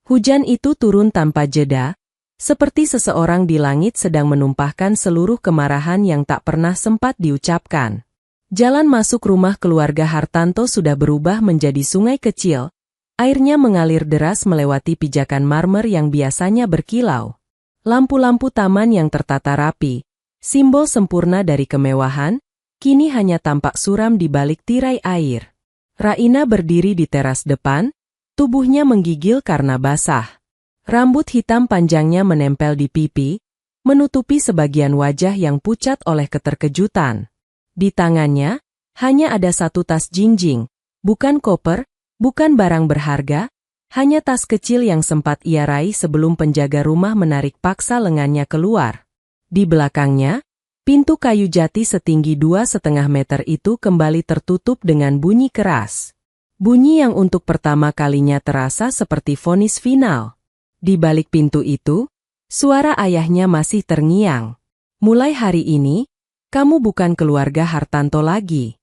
Hujan itu turun tanpa jeda, seperti seseorang di langit sedang menumpahkan seluruh kemarahan yang tak pernah sempat diucapkan. Jalan masuk rumah keluarga Hartanto sudah berubah menjadi sungai kecil. Airnya mengalir deras melewati pijakan marmer yang biasanya berkilau. Lampu-lampu taman yang tertata rapi, simbol sempurna dari kemewahan, kini hanya tampak suram di balik tirai air. Raina berdiri di teras depan, tubuhnya menggigil karena basah. Rambut hitam panjangnya menempel di pipi, menutupi sebagian wajah yang pucat oleh keterkejutan. Di tangannya, hanya ada satu tas jinjing, bukan koper, bukan barang berharga, hanya tas kecil yang sempat ia raih sebelum penjaga rumah menarik paksa lengannya keluar. Di belakangnya, pintu kayu jati setinggi 2,5 meter itu kembali tertutup dengan bunyi keras. Bunyi yang untuk pertama kalinya terasa seperti vonis final. Di balik pintu itu, suara ayahnya masih terngiang. Mulai hari ini, kamu bukan keluarga Hartanto lagi.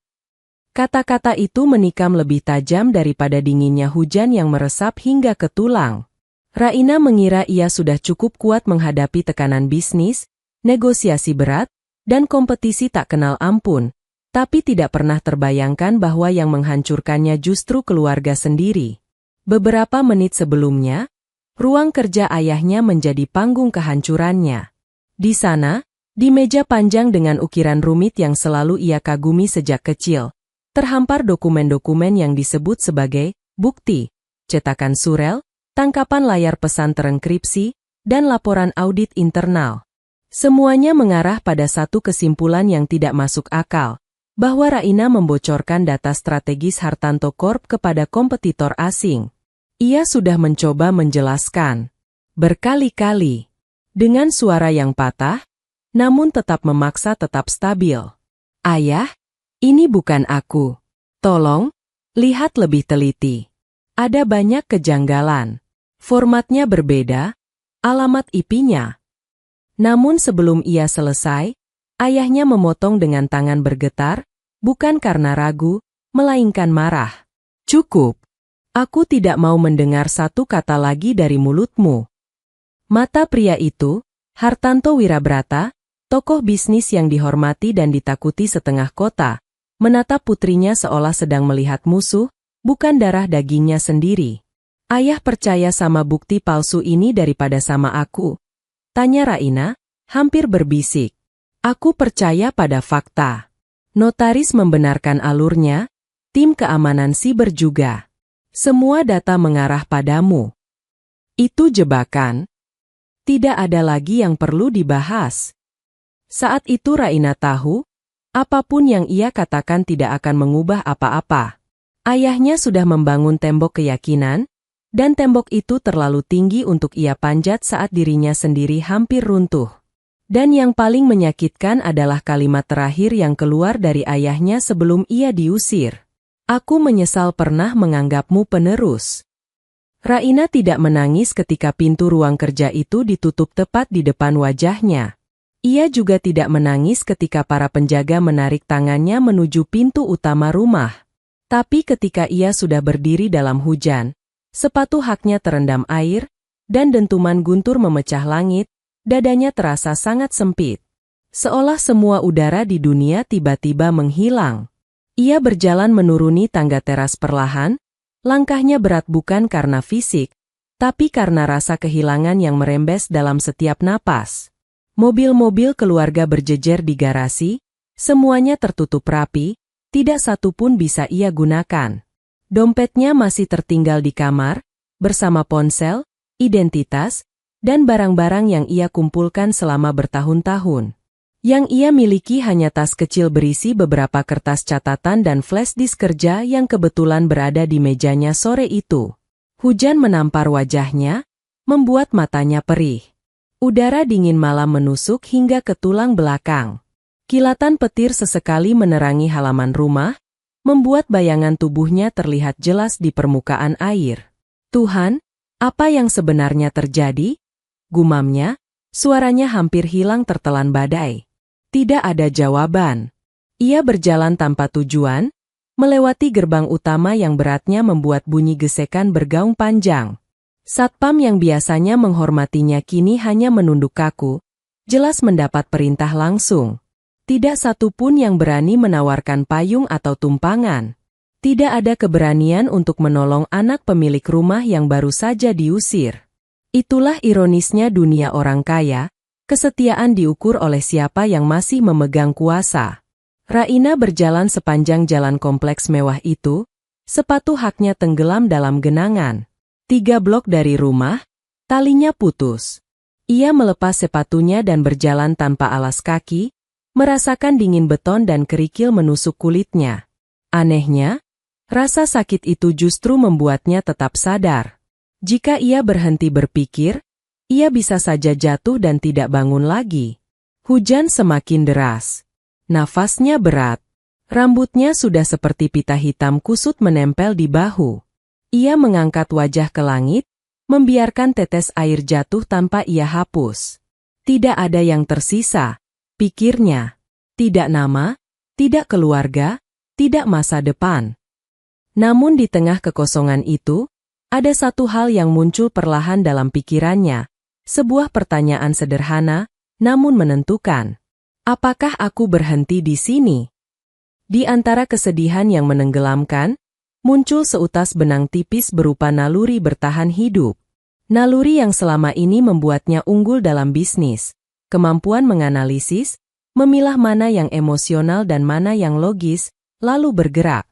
Kata-kata itu menikam lebih tajam daripada dinginnya hujan yang meresap hingga ke tulang. Raina mengira ia sudah cukup kuat menghadapi tekanan bisnis, negosiasi berat, dan kompetisi tak kenal ampun, tapi tidak pernah terbayangkan bahwa yang menghancurkannya justru keluarga sendiri. Beberapa menit sebelumnya, ruang kerja ayahnya menjadi panggung kehancurannya. Di sana, di meja panjang dengan ukiran rumit yang selalu ia kagumi sejak kecil, terhampar dokumen-dokumen yang disebut sebagai bukti, cetakan surel, tangkapan layar pesan terenkripsi, dan laporan audit internal. Semuanya mengarah pada satu kesimpulan yang tidak masuk akal, bahwa Raina membocorkan data strategis Hartanto Corp kepada kompetitor asing. Ia sudah mencoba menjelaskan berkali-kali, dengan suara yang patah, namun tetap memaksa tetap stabil. Ayah, ini bukan aku. Tolong, lihat lebih teliti. Ada banyak kejanggalan. Formatnya berbeda, alamat IP-nya. Namun sebelum ia selesai, ayahnya memotong dengan tangan bergetar, bukan karena ragu, melainkan marah. Cukup. Aku tidak mau mendengar satu kata lagi dari mulutmu. Mata pria itu, Hartanto Wirabrata, tokoh bisnis yang dihormati dan ditakuti setengah kota, menatap putrinya seolah sedang melihat musuh, bukan darah dagingnya sendiri. Ayah percaya sama bukti palsu ini daripada sama aku? Tanya Raina, hampir berbisik. Aku percaya pada fakta. Notaris membenarkan alurnya, tim keamanan siber juga. Semua data mengarah padamu. Itu jebakan. Tidak ada lagi yang perlu dibahas. Saat itu Raina tahu, apapun yang ia katakan tidak akan mengubah apa-apa. Ayahnya sudah membangun tembok keyakinan, dan tembok itu terlalu tinggi untuk ia panjat saat dirinya sendiri hampir runtuh. Dan yang paling menyakitkan adalah kalimat terakhir yang keluar dari ayahnya sebelum ia diusir. Aku menyesal pernah menganggapmu penerus. Raina tidak menangis ketika pintu ruang kerja itu ditutup tepat di depan wajahnya. Ia juga tidak menangis ketika para penjaga menarik tangannya menuju pintu utama rumah. Tapi ketika ia sudah berdiri dalam hujan, sepatu haknya terendam air, dan dentuman guntur memecah langit, dadanya terasa sangat sempit. Seolah semua udara di dunia tiba-tiba menghilang. Ia berjalan menuruni tangga teras perlahan, langkahnya berat bukan karena fisik, tapi karena rasa kehilangan yang merembes dalam setiap napas. Mobil-mobil keluarga berjejer di garasi, semuanya tertutup rapi, tidak satu pun bisa ia gunakan. Dompetnya masih tertinggal di kamar, bersama ponsel, identitas, dan barang-barang yang ia kumpulkan selama bertahun-tahun. Yang ia miliki hanya tas kecil berisi beberapa kertas catatan dan flash disk kerja yang kebetulan berada di mejanya sore itu. Hujan menampar wajahnya, membuat matanya perih. Udara dingin malam menusuk hingga ke tulang belakang. Kilatan petir sesekali menerangi halaman rumah, membuat bayangan tubuhnya terlihat jelas di permukaan air. Tuhan, apa yang sebenarnya terjadi? Gumamnya, suaranya hampir hilang tertelan badai. Tidak ada jawaban. Ia berjalan tanpa tujuan, melewati gerbang utama yang beratnya membuat bunyi gesekan bergaung panjang. Satpam yang biasanya menghormatinya kini hanya menunduk kaku, jelas mendapat perintah langsung. Tidak satu pun yang berani menawarkan payung atau tumpangan. Tidak ada keberanian untuk menolong anak pemilik rumah yang baru saja diusir. Itulah ironisnya dunia orang kaya, kesetiaan diukur oleh siapa yang masih memegang kuasa. Raina berjalan sepanjang jalan kompleks mewah itu, sepatu haknya tenggelam dalam genangan. 3 blok dari rumah, talinya putus. Ia melepas sepatunya dan berjalan tanpa alas kaki, merasakan dingin beton dan kerikil menusuk kulitnya. Anehnya, rasa sakit itu justru membuatnya tetap sadar. Jika ia berhenti berpikir, ia bisa saja jatuh dan tidak bangun lagi. Hujan semakin deras. Nafasnya berat. Rambutnya sudah seperti pita hitam kusut menempel di bahu. Ia mengangkat wajah ke langit, membiarkan tetes air jatuh tanpa ia hapus. Tidak ada yang tersisa, pikirnya. Tidak nama, tidak keluarga, tidak masa depan. Namun di tengah kekosongan itu, ada satu hal yang muncul perlahan dalam pikirannya. Sebuah pertanyaan sederhana, namun menentukan. Apakah aku berhenti di sini? Di antara kesedihan yang menenggelamkan, muncul seutas benang tipis berupa naluri bertahan hidup. Naluri yang selama ini membuatnya unggul dalam bisnis, kemampuan menganalisis, memilah mana yang emosional dan mana yang logis, lalu bergerak.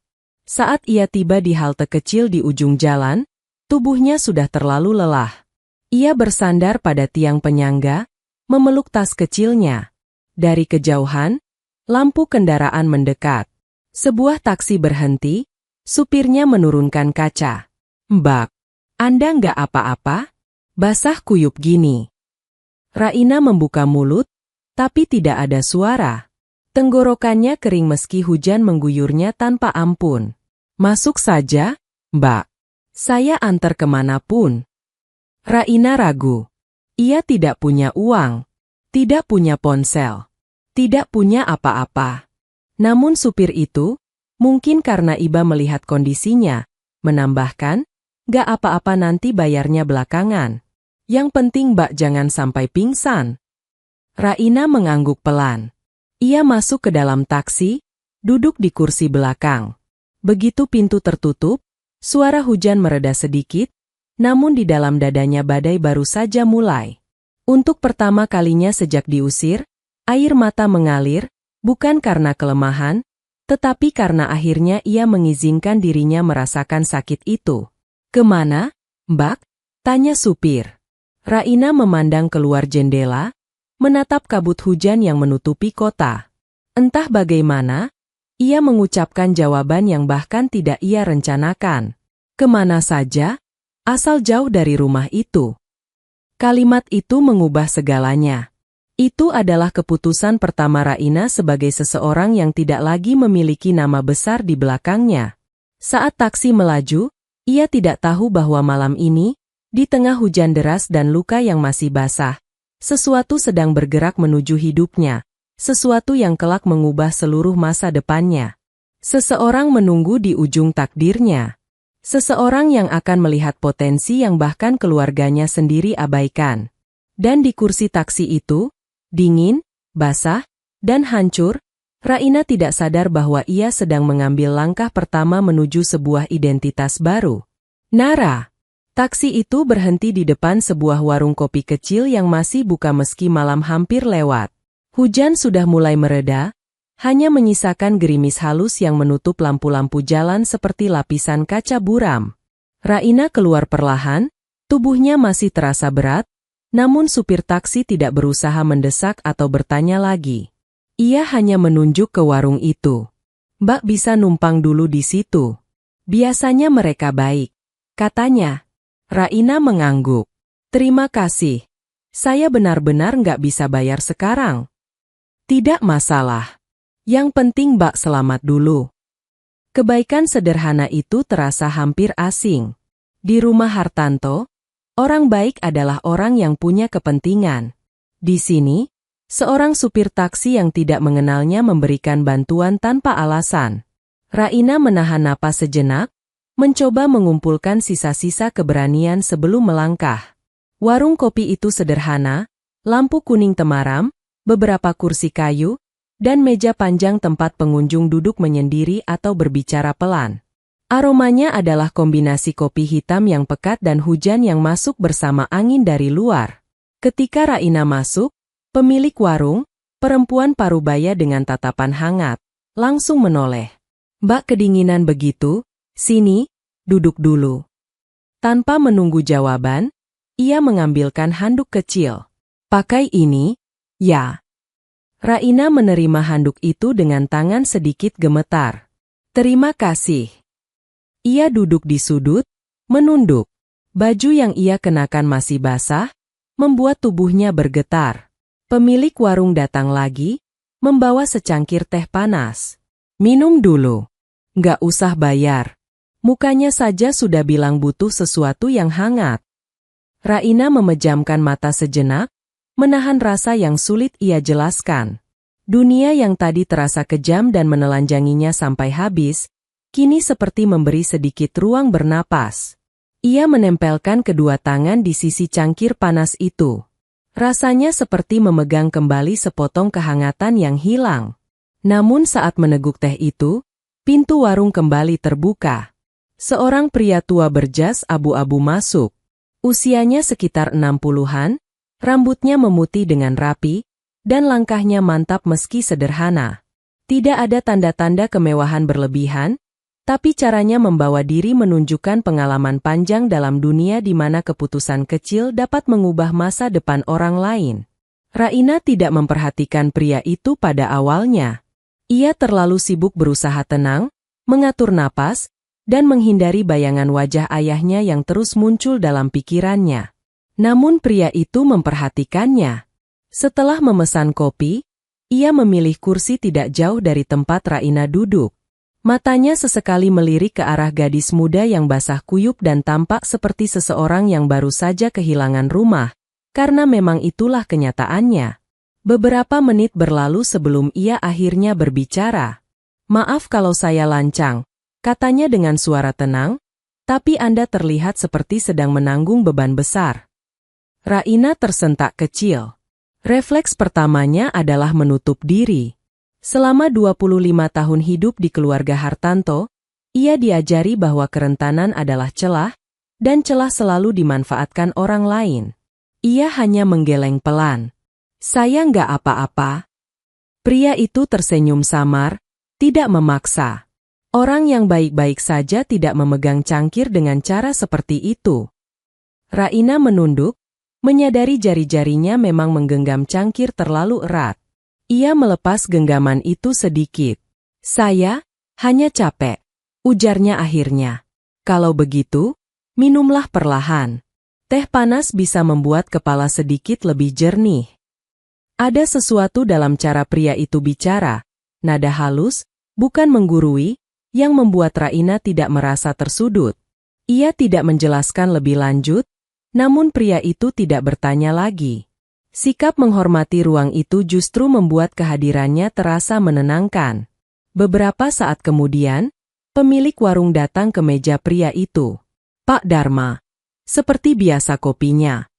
Saat ia tiba di halte kecil di ujung jalan, tubuhnya sudah terlalu lelah. Ia bersandar pada tiang penyangga, memeluk tas kecilnya. Dari kejauhan, lampu kendaraan mendekat. Sebuah taksi berhenti, supirnya menurunkan kaca. "Mbak, Anda nggak apa-apa? Basah kuyup gini." Raina membuka mulut, tapi tidak ada suara. Tenggorokannya kering meski hujan mengguyurnya tanpa ampun. "Masuk saja, Mbak. Saya antar kemanapun." Raina ragu. Ia tidak punya uang, tidak punya ponsel, tidak punya apa-apa. Namun supir itu, mungkin karena iba melihat kondisinya, menambahkan, "Gak apa-apa, nanti bayarnya belakangan. Yang penting Mbak jangan sampai pingsan." Raina mengangguk pelan. Ia masuk ke dalam taksi, duduk di kursi belakang. Begitu pintu tertutup, suara hujan mereda sedikit, namun di dalam dadanya badai baru saja mulai. Untuk pertama kalinya sejak diusir, air mata mengalir, bukan karena kelemahan, tetapi karena akhirnya ia mengizinkan dirinya merasakan sakit itu. "Kemana, Mbak?" tanya supir. Raina memandang keluar jendela, menatap kabut hujan yang menutupi kota. Entah bagaimana, ia mengucapkan jawaban yang bahkan tidak ia rencanakan. "Kemana saja, asal jauh dari rumah itu." Kalimat itu mengubah segalanya. Itu adalah keputusan pertama Raina sebagai seseorang yang tidak lagi memiliki nama besar di belakangnya. Saat taksi melaju, ia tidak tahu bahwa malam ini, di tengah hujan deras dan luka yang masih basah, sesuatu sedang bergerak menuju hidupnya, sesuatu yang kelak mengubah seluruh masa depannya. Seseorang menunggu di ujung takdirnya. Seseorang yang akan melihat potensi yang bahkan keluarganya sendiri abaikan. Dan di kursi taksi itu, dingin, basah, dan hancur, Raina tidak sadar bahwa ia sedang mengambil langkah pertama menuju sebuah identitas baru. Nara. Taksi itu berhenti di depan sebuah warung kopi kecil yang masih buka meski malam hampir lewat. Hujan sudah mulai mereda, hanya menyisakan gerimis halus yang menutup lampu-lampu jalan seperti lapisan kaca buram. Raina keluar perlahan, tubuhnya masih terasa berat, namun supir taksi tidak berusaha mendesak atau bertanya lagi. Ia hanya menunjuk ke warung itu. "Mbak bisa numpang dulu di situ. Biasanya mereka baik," katanya. Raina mengangguk. "Terima kasih. Saya benar-benar nggak bisa bayar sekarang." "Tidak masalah. Yang penting Mbak selamat dulu." Kebaikan sederhana itu terasa hampir asing. Di rumah Hartanto, orang baik adalah orang yang punya kepentingan. Di sini, seorang supir taksi yang tidak mengenalnya memberikan bantuan tanpa alasan. Raina menahan napas sejenak, mencoba mengumpulkan sisa-sisa keberanian sebelum melangkah. Warung kopi itu sederhana, lampu kuning temaram, beberapa kursi kayu, dan meja panjang tempat pengunjung duduk menyendiri atau berbicara pelan. Aromanya adalah kombinasi kopi hitam yang pekat dan hujan yang masuk bersama angin dari luar. Ketika Raina masuk, pemilik warung, perempuan parubaya dengan tatapan hangat, langsung menoleh. "Mbak, kedinginan begitu? Sini, duduk dulu." Tanpa menunggu jawaban, ia mengambilkan handuk kecil. "Pakai ini, ya." Raina menerima handuk itu dengan tangan sedikit gemetar. "Terima kasih." Ia duduk di sudut, menunduk. Baju yang ia kenakan masih basah, membuat tubuhnya bergetar. Pemilik warung datang lagi, membawa secangkir teh panas. "Minum dulu. Nggak usah bayar." Mukanya saja sudah bilang butuh sesuatu yang hangat. Raina memejamkan mata sejenak, menahan rasa yang sulit ia jelaskan. Dunia yang tadi terasa kejam dan menelanjanginya sampai habis, kini seperti memberi sedikit ruang bernapas. Ia menempelkan kedua tangan di sisi cangkir panas itu. Rasanya seperti memegang kembali sepotong kehangatan yang hilang. Namun saat meneguk teh itu, pintu warung kembali terbuka. Seorang pria tua berjas abu-abu masuk. Usianya sekitar 60-an, rambutnya memutih dengan rapi, dan langkahnya mantap meski sederhana. Tidak ada tanda-tanda kemewahan berlebihan, tapi caranya membawa diri menunjukkan pengalaman panjang dalam dunia di mana keputusan kecil dapat mengubah masa depan orang lain. Raina tidak memperhatikan pria itu pada awalnya. Ia terlalu sibuk berusaha tenang, mengatur napas, dan menghindari bayangan wajah ayahnya yang terus muncul dalam pikirannya. Namun pria itu memperhatikannya. Setelah memesan kopi, ia memilih kursi tidak jauh dari tempat Raina duduk. Matanya sesekali melirik ke arah gadis muda yang basah kuyup dan tampak seperti seseorang yang baru saja kehilangan rumah, karena memang itulah kenyataannya. Beberapa menit berlalu sebelum ia akhirnya berbicara. "Maaf kalau saya lancang," katanya dengan suara tenang, "tapi Anda terlihat seperti sedang menanggung beban besar." Raina tersentak kecil. Refleks pertamanya adalah menutup diri. Selama 25 tahun hidup di keluarga Hartanto, ia diajari bahwa kerentanan adalah celah, dan celah selalu dimanfaatkan orang lain. Ia hanya menggeleng pelan. "Saya nggak apa-apa." Pria itu tersenyum samar, tidak memaksa. Orang yang baik-baik saja tidak memegang cangkir dengan cara seperti itu. Raina menunduk, menyadari jari-jarinya memang menggenggam cangkir terlalu erat. Ia melepas genggaman itu sedikit. "Saya hanya capek," ujarnya akhirnya. "Kalau begitu, minumlah perlahan. Teh panas bisa membuat kepala sedikit lebih jernih." Ada sesuatu dalam cara pria itu bicara, nada halus, bukan menggurui, yang membuat Raina tidak merasa tersudut. Ia tidak menjelaskan lebih lanjut, namun pria itu tidak bertanya lagi. Sikap menghormati ruang itu justru membuat kehadirannya terasa menenangkan. Beberapa saat kemudian, pemilik warung datang ke meja pria itu. "Pak Dharma." Seperti biasa kopinya.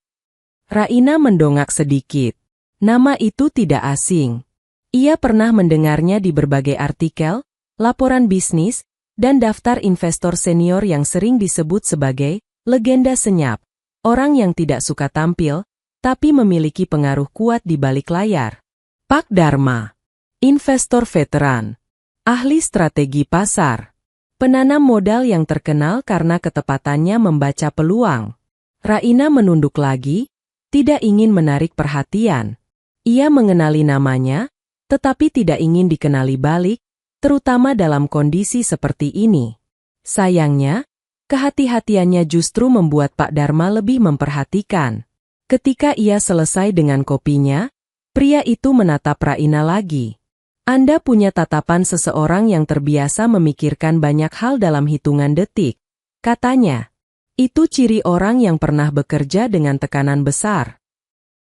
Raina mendongak sedikit. Nama itu tidak asing. Ia pernah mendengarnya di berbagai artikel, laporan bisnis, dan daftar investor senior yang sering disebut sebagai legenda senyap, orang yang tidak suka tampil, tapi memiliki pengaruh kuat di balik layar. Pak Dharma, investor veteran, ahli strategi pasar, penanam modal yang terkenal karena ketepatannya membaca peluang. Raina menunduk lagi, tidak ingin menarik perhatian. Ia mengenali namanya, tetapi tidak ingin dikenali balik, terutama dalam kondisi seperti ini. Sayangnya, kehati-hatiannya justru membuat Pak Dharma lebih memperhatikan. Ketika ia selesai dengan kopinya, pria itu menatap Raina lagi. "Anda punya tatapan seseorang yang terbiasa memikirkan banyak hal dalam hitungan detik," katanya. "Itu ciri orang yang pernah bekerja dengan tekanan besar."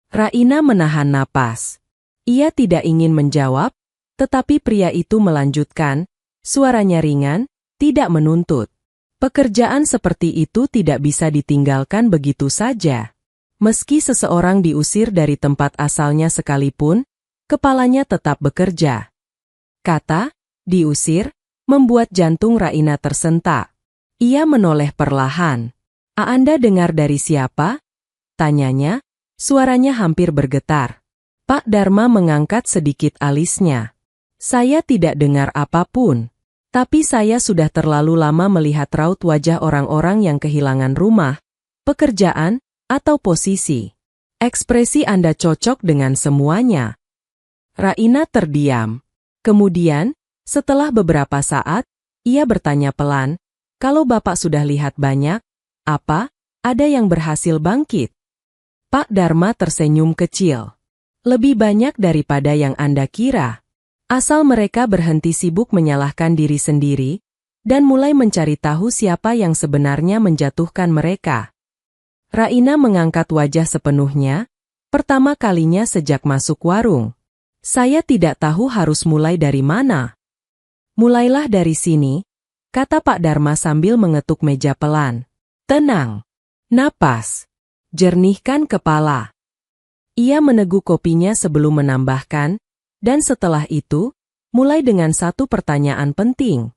Raina menahan napas. Ia tidak ingin menjawab, tetapi pria itu melanjutkan, suaranya ringan, tidak menuntut. Pekerjaan seperti itu tidak bisa ditinggalkan begitu saja. Meski seseorang diusir dari tempat asalnya sekalipun, kepalanya tetap bekerja. Kata, diusir, membuat jantung Raina tersentak. Ia menoleh perlahan. Anda dengar dari siapa? Tanyanya, suaranya hampir bergetar. Pak Dharma mengangkat sedikit alisnya. Saya tidak dengar apapun. Tapi saya sudah terlalu lama melihat raut wajah orang-orang yang kehilangan rumah, pekerjaan, atau posisi. Ekspresi Anda cocok dengan semuanya. Raina terdiam. Kemudian, setelah beberapa saat, ia bertanya pelan, kalau Bapak sudah lihat banyak, apa, ada yang berhasil bangkit? Pak Dharma tersenyum kecil. Lebih banyak daripada yang Anda kira. Asal mereka berhenti sibuk menyalahkan diri sendiri, dan mulai mencari tahu siapa yang sebenarnya menjatuhkan mereka. Raina mengangkat wajah sepenuhnya, pertama kalinya sejak masuk warung. Saya tidak tahu harus mulai dari mana. Mulailah dari sini, kata Pak Dharma sambil mengetuk meja pelan. Tenang. Napas. Jernihkan kepala. Ia meneguk kopinya sebelum menambahkan, dan setelah itu, mulai dengan satu pertanyaan penting.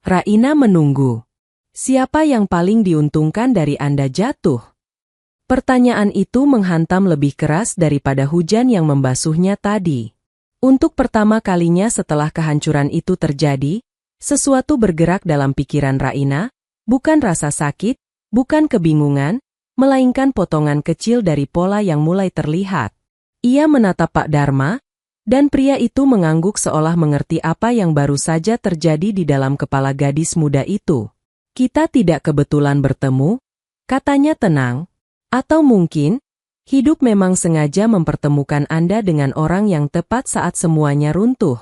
Raina menunggu. Siapa yang paling diuntungkan dari Anda jatuh? Pertanyaan itu menghantam lebih keras daripada hujan yang membasuhnya tadi. Untuk pertama kalinya setelah kehancuran itu terjadi, sesuatu bergerak dalam pikiran Raina, bukan rasa sakit, bukan kebingungan, melainkan potongan kecil dari pola yang mulai terlihat. Ia menatap Pak Dharma, dan pria itu mengangguk seolah mengerti apa yang baru saja terjadi di dalam kepala gadis muda itu. Kita tidak kebetulan bertemu, katanya tenang. Atau mungkin, hidup memang sengaja mempertemukan Anda dengan orang yang tepat saat semuanya runtuh.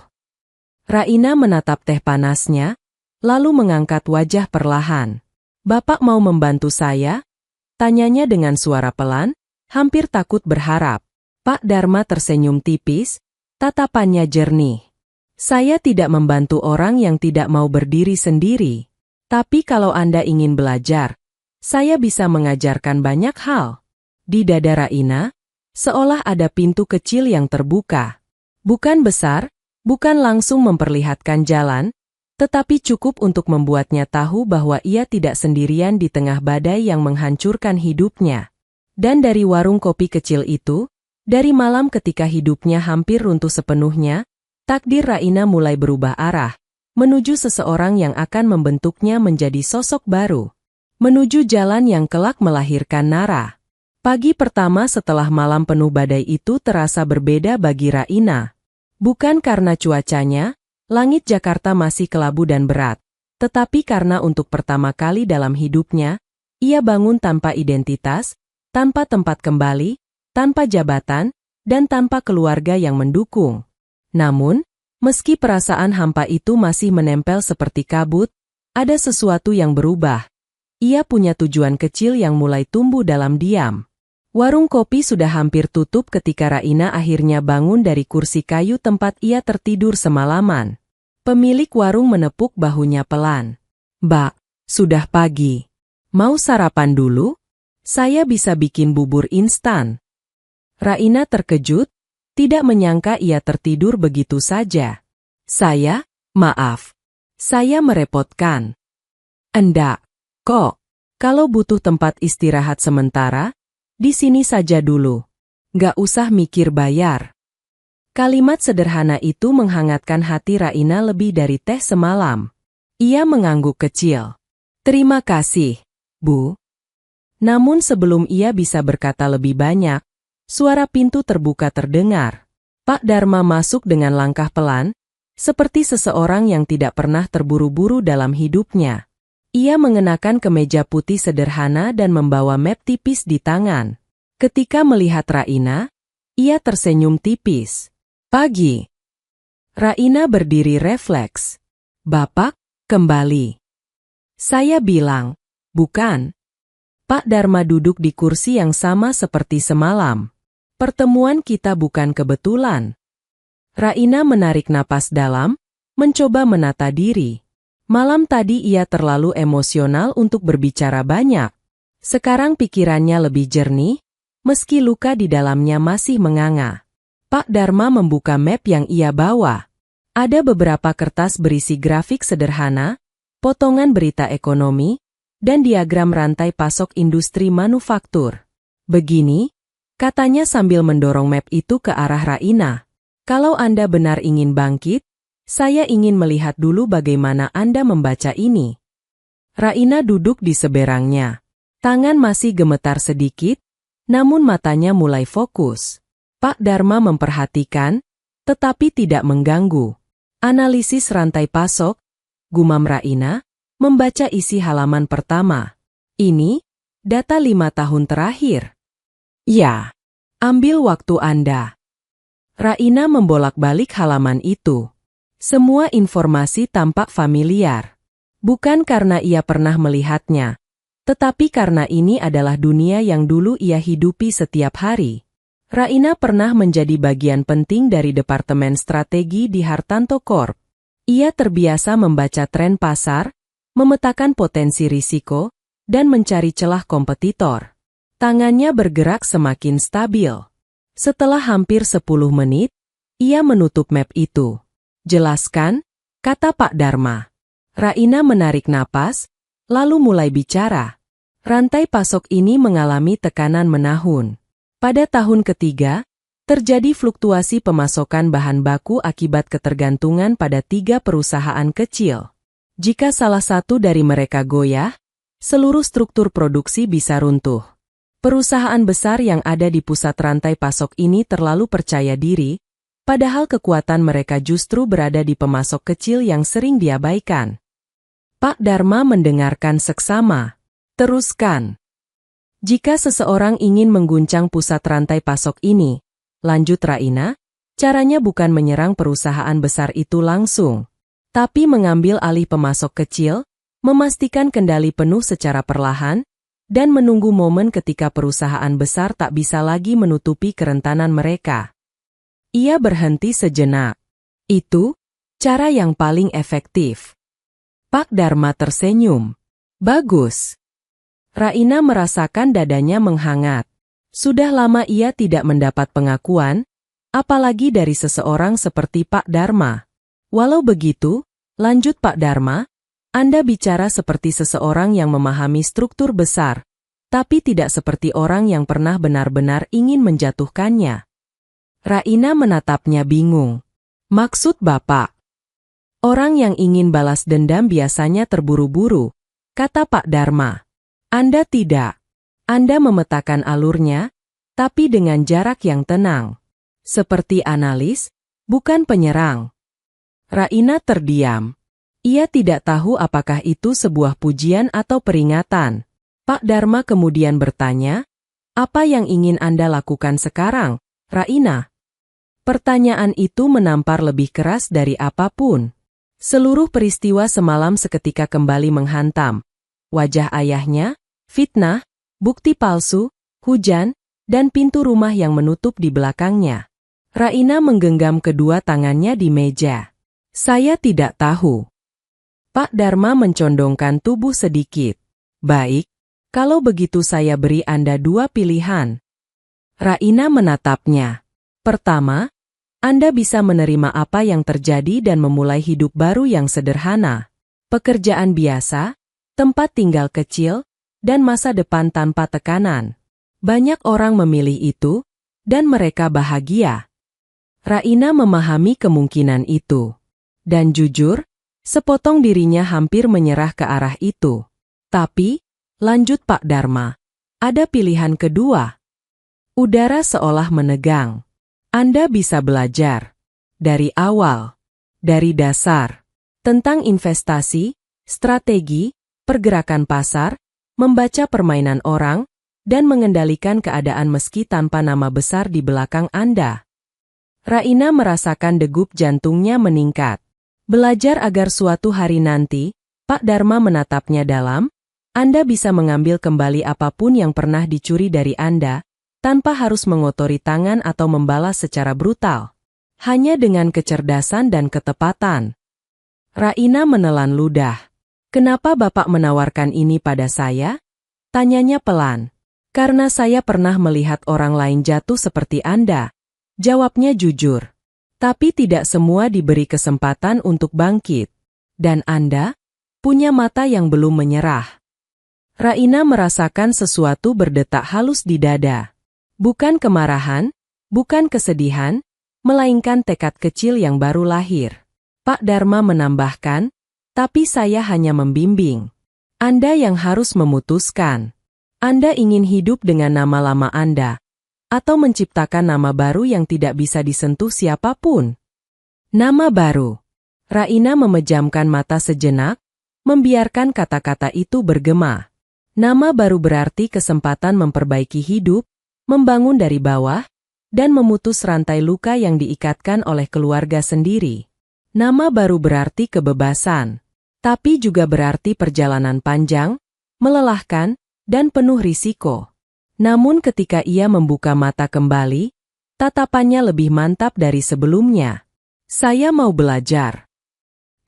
Raina menatap teh panasnya, lalu mengangkat wajah perlahan. Bapak mau membantu saya? Tanyanya dengan suara pelan, hampir takut berharap. Pak Dharma tersenyum tipis, tatapannya jernih. Saya tidak membantu orang yang tidak mau berdiri sendiri. Tapi kalau Anda ingin belajar, saya bisa mengajarkan banyak hal. Di dada Raina, seolah ada pintu kecil yang terbuka. Bukan besar, bukan langsung memperlihatkan jalan, tetapi cukup untuk membuatnya tahu bahwa ia tidak sendirian di tengah badai yang menghancurkan hidupnya. Dan dari warung kopi kecil itu, dari malam ketika hidupnya hampir runtuh sepenuhnya, takdir Raina mulai berubah arah, menuju seseorang yang akan membentuknya menjadi sosok baru. Menuju jalan yang kelak melahirkan Nara. Pagi pertama setelah malam penuh badai itu terasa berbeda bagi Raina. Bukan karena cuacanya, langit Jakarta masih kelabu dan berat, tetapi karena untuk pertama kali dalam hidupnya, ia bangun tanpa identitas, tanpa tempat kembali, tanpa jabatan, dan tanpa keluarga yang mendukung. Namun, meski perasaan hampa itu masih menempel seperti kabut, ada sesuatu yang berubah. Ia punya tujuan kecil yang mulai tumbuh dalam diam. Warung kopi sudah hampir tutup ketika Raina akhirnya bangun dari kursi kayu tempat ia tertidur semalaman. Pemilik warung menepuk bahunya pelan. Mbak, sudah pagi. Mau sarapan dulu? Saya bisa bikin bubur instan. Raina terkejut, tidak menyangka ia tertidur begitu saja. Maaf. Saya merepotkan. Enggak, kok. Kalau butuh tempat istirahat sementara, di sini saja dulu. Nggak usah mikir bayar. Kalimat sederhana itu menghangatkan hati Raina lebih dari teh semalam. Ia mengangguk kecil. Terima kasih, Bu. Namun sebelum ia bisa berkata lebih banyak, suara pintu terbuka terdengar. Pak Dharma masuk dengan langkah pelan, seperti seseorang yang tidak pernah terburu-buru dalam hidupnya. Ia mengenakan kemeja putih sederhana dan membawa map tipis di tangan. Ketika melihat Raina, ia tersenyum tipis. Pagi. Raina berdiri refleks. Bapak, kembali. Saya bilang, bukan. Pak Dharma duduk di kursi yang sama seperti semalam. Pertemuan kita bukan kebetulan. Raina menarik napas dalam, mencoba menata diri. Malam tadi ia terlalu emosional untuk berbicara banyak. Sekarang pikirannya lebih jernih, meski luka di dalamnya masih menganga. Pak Dharma membuka map yang ia bawa. Ada beberapa kertas berisi grafik sederhana, potongan berita ekonomi, dan diagram rantai pasok industri manufaktur. Begini, katanya sambil mendorong map itu ke arah Raina. Kalau Anda benar ingin bangkit, saya ingin melihat dulu bagaimana Anda membaca ini. Raina duduk di seberangnya. Tangan masih gemetar sedikit, namun matanya mulai fokus. Pak Dharma memperhatikan, tetapi tidak mengganggu. Analisis rantai pasok, gumam Raina, membaca isi halaman pertama. Ini, data 5 tahun terakhir. Ya, ambil waktu Anda. Raina membolak-balik halaman itu. Semua informasi tampak familiar. Bukan karena ia pernah melihatnya, tetapi karena ini adalah dunia yang dulu ia hidupi setiap hari. Raina pernah menjadi bagian penting dari Departemen Strategi di Hartanto Corp. Ia terbiasa membaca tren pasar, memetakan potensi risiko, dan mencari celah kompetitor. Tangannya bergerak semakin stabil. Setelah hampir 10 menit, ia menutup map itu. Jelaskan, kata Pak Dharma. Raina menarik napas, lalu mulai bicara. Rantai pasok ini mengalami tekanan menahun. Pada tahun ketiga, terjadi fluktuasi pemasokan bahan baku akibat ketergantungan pada 3 perusahaan kecil. Jika salah satu dari mereka goyah, seluruh struktur produksi bisa runtuh. Perusahaan besar yang ada di pusat rantai pasok ini terlalu percaya diri, padahal kekuatan mereka justru berada di pemasok kecil yang sering diabaikan. Pak Dharma mendengarkan seksama. Teruskan. Jika seseorang ingin mengguncang pusat rantai pasok ini, lanjut Raina, caranya bukan menyerang perusahaan besar itu langsung, tapi mengambil alih pemasok kecil, memastikan kendali penuh secara perlahan, dan menunggu momen ketika perusahaan besar tak bisa lagi menutupi kerentanan mereka. Ia berhenti sejenak. Itu cara yang paling efektif. Pak Dharma tersenyum. Bagus. Raina merasakan dadanya menghangat. Sudah lama ia tidak mendapat pengakuan, apalagi dari seseorang seperti Pak Dharma. Walau begitu, lanjut Pak Dharma, Anda bicara seperti seseorang yang memahami struktur besar, tapi tidak seperti orang yang pernah benar-benar ingin menjatuhkannya. Raina menatapnya bingung. Maksud Bapak? Orang yang ingin balas dendam biasanya terburu-buru, kata Pak Dharma. Anda tidak. Anda memetakan alurnya, tapi dengan jarak yang tenang. Seperti analis, bukan penyerang. Raina terdiam. Ia tidak tahu apakah itu sebuah pujian atau peringatan. Pak Dharma kemudian bertanya, apa yang ingin Anda lakukan sekarang, Raina? Pertanyaan itu menampar lebih keras dari apapun. Seluruh peristiwa semalam seketika kembali menghantam. Wajah ayahnya, fitnah, bukti palsu, hujan, dan pintu rumah yang menutup di belakangnya. Raina menggenggam kedua tangannya di meja. Saya tidak tahu. Pak Dharma mencondongkan tubuh sedikit. Baik, kalau begitu saya beri Anda 2 pilihan. Raina menatapnya. Pertama, Anda bisa menerima apa yang terjadi dan memulai hidup baru yang sederhana. Pekerjaan biasa, tempat tinggal kecil, dan masa depan tanpa tekanan. Banyak orang memilih itu, dan mereka bahagia. Raina memahami kemungkinan itu. Dan jujur, sepotong dirinya hampir menyerah ke arah itu. Tapi, lanjut Pak Dharma, ada pilihan kedua. Udara seolah menegang. Anda bisa belajar dari awal, dari dasar, tentang investasi, strategi, pergerakan pasar, membaca permainan orang, dan mengendalikan keadaan meski tanpa nama besar di belakang Anda. Raina merasakan degup jantungnya meningkat. Belajar agar suatu hari nanti, Pak Dharma menatapnya dalam, Anda bisa mengambil kembali apapun yang pernah dicuri dari Anda, tanpa harus mengotori tangan atau membalas secara brutal. Hanya dengan kecerdasan dan ketepatan. Raina menelan ludah. Kenapa Bapak menawarkan ini pada saya? Tanyanya pelan. Karena saya pernah melihat orang lain jatuh seperti Anda. Jawabnya jujur. Tapi tidak semua diberi kesempatan untuk bangkit. Dan Anda punya mata yang belum menyerah. Raina merasakan sesuatu berdetak halus di dada. Bukan kemarahan, bukan kesedihan, melainkan tekad kecil yang baru lahir. Pak Dharma menambahkan, tapi saya hanya membimbing. Anda yang harus memutuskan. Anda ingin hidup dengan nama lama Anda, atau menciptakan nama baru yang tidak bisa disentuh siapapun. Nama baru. Raina memejamkan mata sejenak, membiarkan kata-kata itu bergema. Nama baru berarti kesempatan memperbaiki hidup, membangun dari bawah, dan memutus rantai luka yang diikatkan oleh keluarga sendiri. Nama baru berarti kebebasan, tapi juga berarti perjalanan panjang, melelahkan, dan penuh risiko. Namun ketika ia membuka mata kembali, tatapannya lebih mantap dari sebelumnya. Saya mau belajar.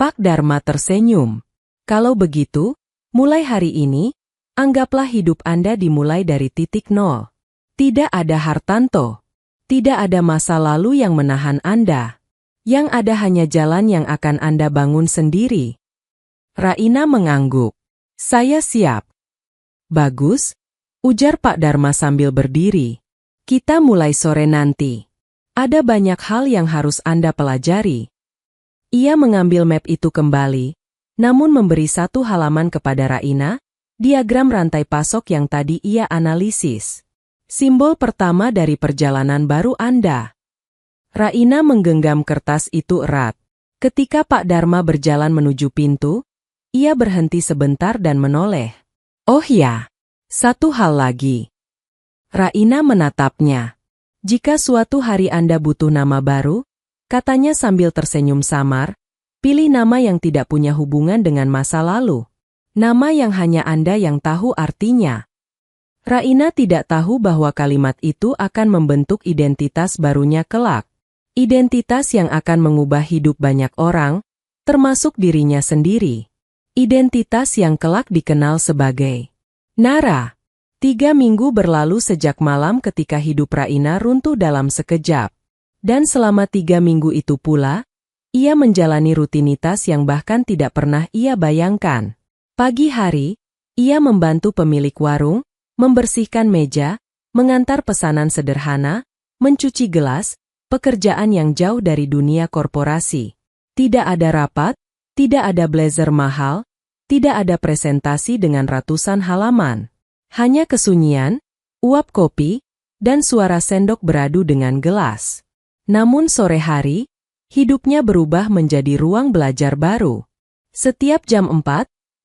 Pak Dharma tersenyum. Kalau begitu, mulai hari ini, anggaplah hidup Anda dimulai dari titik nol. Tidak ada Hartanto. Tidak ada masa lalu yang menahan Anda. Yang ada hanya jalan yang akan Anda bangun sendiri. Raina mengangguk. Saya siap. Bagus, ujar Pak Dharma sambil berdiri. Kita mulai sore nanti. Ada banyak hal yang harus Anda pelajari. Ia mengambil map itu kembali, namun memberi satu halaman kepada Raina, diagram rantai pasok yang tadi ia analisis. Simbol pertama dari perjalanan baru Anda. Raina menggenggam kertas itu erat. Ketika Pak Dharma berjalan menuju pintu, ia berhenti sebentar dan menoleh. Oh ya, satu hal lagi. Raina menatapnya. Jika suatu hari Anda butuh nama baru, katanya sambil tersenyum samar, pilih nama yang tidak punya hubungan dengan masa lalu. Nama yang hanya Anda yang tahu artinya. Raina tidak tahu bahwa kalimat itu akan membentuk identitas barunya kelak. Identitas yang akan mengubah hidup banyak orang, termasuk dirinya sendiri. Identitas yang kelak dikenal sebagai Nara. 3 minggu berlalu sejak malam ketika hidup Raina runtuh dalam sekejap. Dan selama 3 minggu itu pula, ia menjalani rutinitas yang bahkan tidak pernah ia bayangkan. Pagi hari, ia membantu pemilik warung, membersihkan meja, mengantar pesanan sederhana, mencuci gelas, pekerjaan yang jauh dari dunia korporasi. Tidak ada rapat, tidak ada blazer mahal, tidak ada presentasi dengan ratusan halaman. Hanya kesunyian, uap kopi, dan suara sendok beradu dengan gelas. Namun sore hari, hidupnya berubah menjadi ruang belajar baru. Setiap jam 4,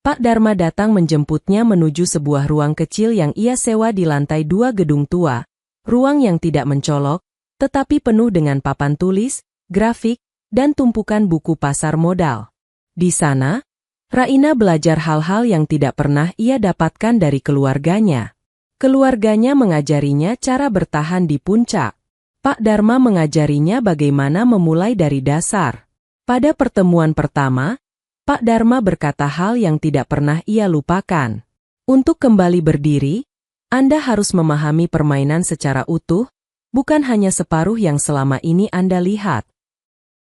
Pak Dharma datang menjemputnya menuju sebuah ruang kecil yang ia sewa di lantai 2 gedung tua. Ruang yang tidak mencolok, tetapi penuh dengan papan tulis, grafik, dan tumpukan buku pasar modal. Di sana, Raina belajar hal-hal yang tidak pernah ia dapatkan dari keluarganya. Keluarganya mengajarinya cara bertahan di puncak. Pak Dharma mengajarinya bagaimana memulai dari dasar. Pada pertemuan pertama, Pak Dharma berkata hal yang tidak pernah ia lupakan. Untuk kembali berdiri, Anda harus memahami permainan secara utuh, bukan hanya separuh yang selama ini Anda lihat.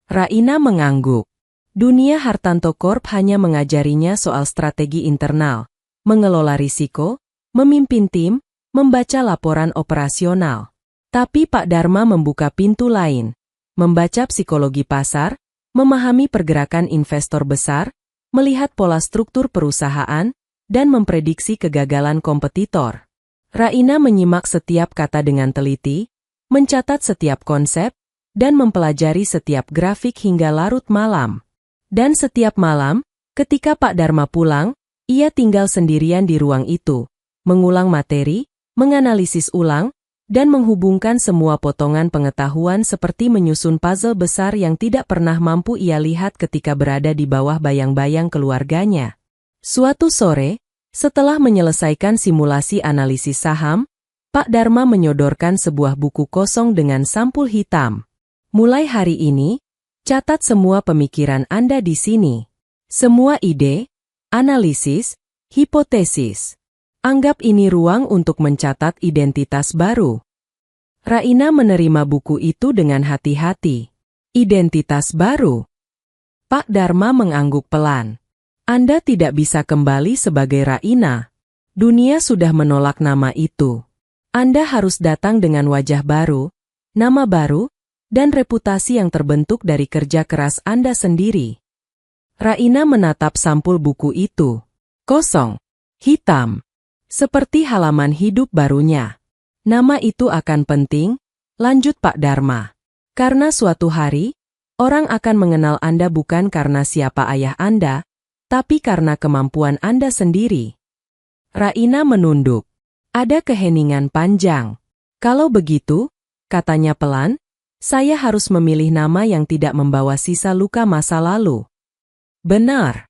Raina mengangguk. Dunia Hartanto Corp hanya mengajarinya soal strategi internal, mengelola risiko, memimpin tim, membaca laporan operasional. Tapi Pak Dharma membuka pintu lain, membaca psikologi pasar, memahami pergerakan investor besar, melihat pola struktur perusahaan, dan memprediksi kegagalan kompetitor. Raina menyimak setiap kata dengan teliti, mencatat setiap konsep, dan mempelajari setiap grafik hingga larut malam. Dan setiap malam, ketika Pak Dharma pulang, ia tinggal sendirian di ruang itu, mengulang materi, menganalisis ulang, dan menghubungkan semua potongan pengetahuan seperti menyusun puzzle besar yang tidak pernah mampu ia lihat ketika berada di bawah bayang-bayang keluarganya. Suatu sore, setelah menyelesaikan simulasi analisis saham, Pak Dharma menyodorkan sebuah buku kosong dengan sampul hitam. Mulai hari ini, catat semua pemikiran Anda di sini. Semua ide, analisis, hipotesis. Anggap ini ruang untuk mencatat identitas baru. Raina menerima buku itu dengan hati-hati. Identitas baru. Pak Dharma mengangguk pelan. Anda tidak bisa kembali sebagai Raina. Dunia sudah menolak nama itu. Anda harus datang dengan wajah baru, nama baru, dan reputasi yang terbentuk dari kerja keras Anda sendiri. Raina menatap sampul buku itu. Kosong. Hitam. Seperti halaman hidup barunya. Nama itu akan penting, lanjut Pak Dharma. Karena suatu hari, orang akan mengenal Anda bukan karena siapa ayah Anda, tapi karena kemampuan Anda sendiri. Raina menunduk. Ada keheningan panjang. Kalau begitu, katanya pelan, saya harus memilih nama yang tidak membawa sisa luka masa lalu. Benar.